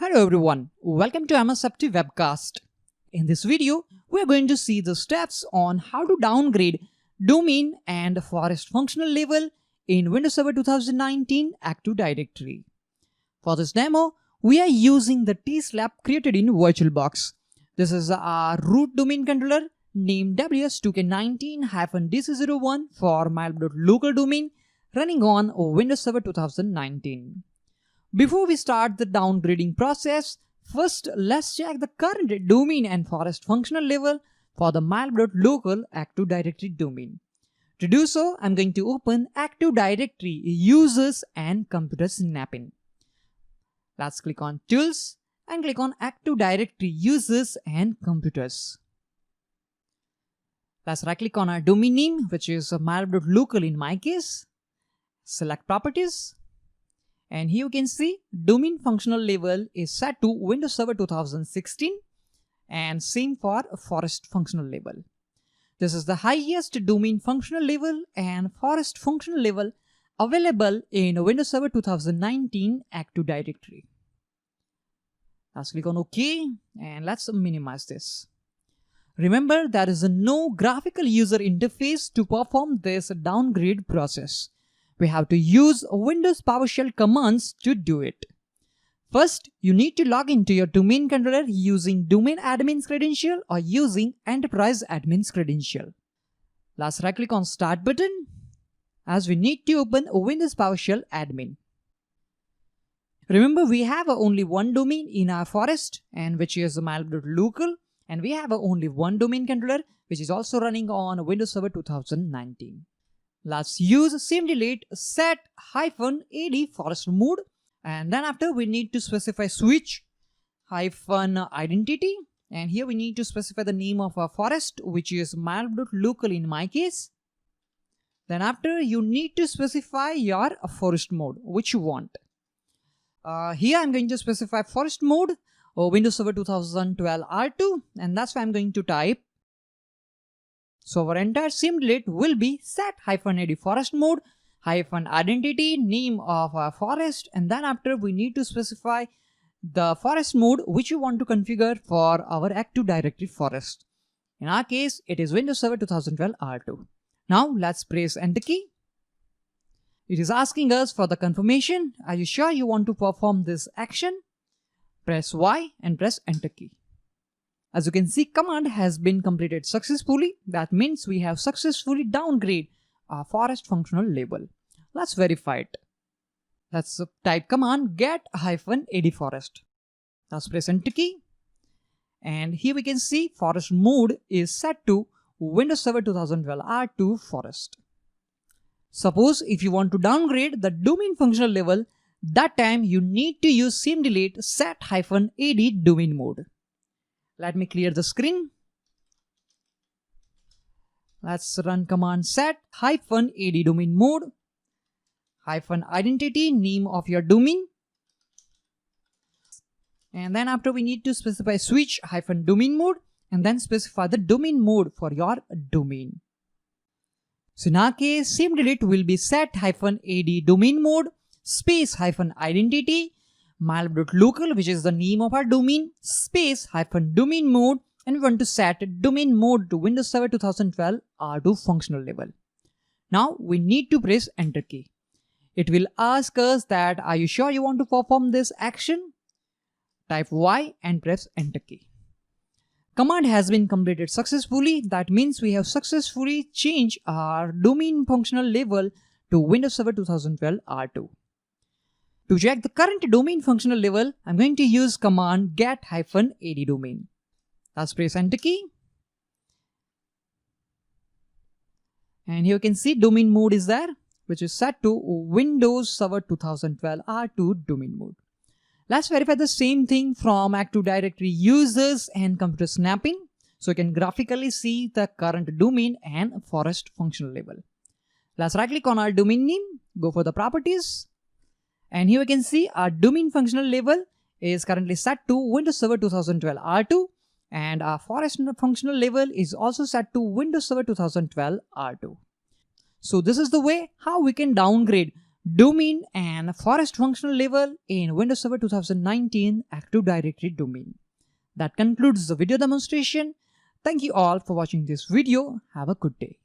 Hello everyone, welcome to MSFT webcast. In this video, we are going to see the steps on how to downgrade domain and forest functional level in Windows Server 2019 Active Directory. For this demo, we are using the tslab created in VirtualBox. This is our root domain controller named ws2k19-dc01 for mylib.local domain running on Windows Server 2019. Before we start the downgrading process, first let's check the current domain and forest functional level for the mylib.local Active Directory domain. To do so, I'm going to open Active Directory Users and Computer Snapping. Let's click on Tools and click on Active Directory Users and Computers. Let's right click on our domain name, which is mylib.local in my case. Select Properties. And here you can see domain functional level is set to Windows Server 2016 and same for forest functional level. This is the highest domain functional level and forest functional level available in Windows Server 2019 Active Directory. Let's click on OK and let's minimize this. Remember, there is no graphical user interface to perform this downgrade process. We have to use Windows PowerShell commands to do it. First, you need to log into your domain controller using domain admin's credential or using enterprise admin's credential. Let's right click on Start button as we need to open Windows PowerShell admin. Remember, we have only one domain in our forest and which is mylib.local, and we have only one domain controller which is also running on Windows Server 2019. Let's use cmdelete set-ad forest mode, and then after we need to specify switch-identity, and here we need to specify the name of our forest, which is mylib.local in my case. Then after you need to specify your forest mode which you want. Here I'm going to specify forest mode Windows Server 2012 R2, and that's why I'm going to type. So our entire cmdelete will be set-ad forest mode -identity name of our forest, and then after we need to specify the forest mode which you want to configure for our Active Directory forest. In our case, it is Windows Server 2012 R2. Now let's press Enter key. It is asking us for the confirmation. Are you sure you want to perform this action? Press Y and press Enter key. As you can see, command has been completed successfully. That means we have successfully downgraded our forest functional level. Let's verify it. Let's type command get-ad forest. Let's press Enter key. And here we can see forest mode is set to Windows Server 2012 R2 forest. Suppose if you want to downgrade the domain functional level, that time you need to use cmdelete set-ad domain mode. Let me clear the screen. Let's run command set-ad domain mode -identity name of your domain. And then after we need to specify switch-domain mode and then specify the domain mode for your domain. So in our case, cmdelete will be set-ad domain mode space-identity mylib.local, which is the name of our domain, space-domain mode, and we want to set domain mode to Windows Server 2012 R2 functional level. Now we need to press Enter key. It will ask us that are you sure you want to perform this action? Type Y and press Enter key. Command has been completed successfully. That means we have successfully changed our domain functional level to Windows Server 2012 R2. To check the current domain functional level, I'm going to use command get-ad domain. Let's press Enter key. And here you can see domain mode is there, which is set to Windows Server 2012 R2 domain mode. Let's verify the same thing from Active Directory Users and Computer Snapping, so you can graphically see the current domain and forest functional level. Let's right click on our domain name, go for the properties. And here we can see our domain functional level is currently set to Windows Server 2012 R2, and our forest functional level is also set to Windows Server 2012 R2. So this is the way how we can downgrade domain and forest functional level in Windows Server 2019 Active Directory domain. That concludes the video demonstration. Thank you all for watching this video. Have a good day.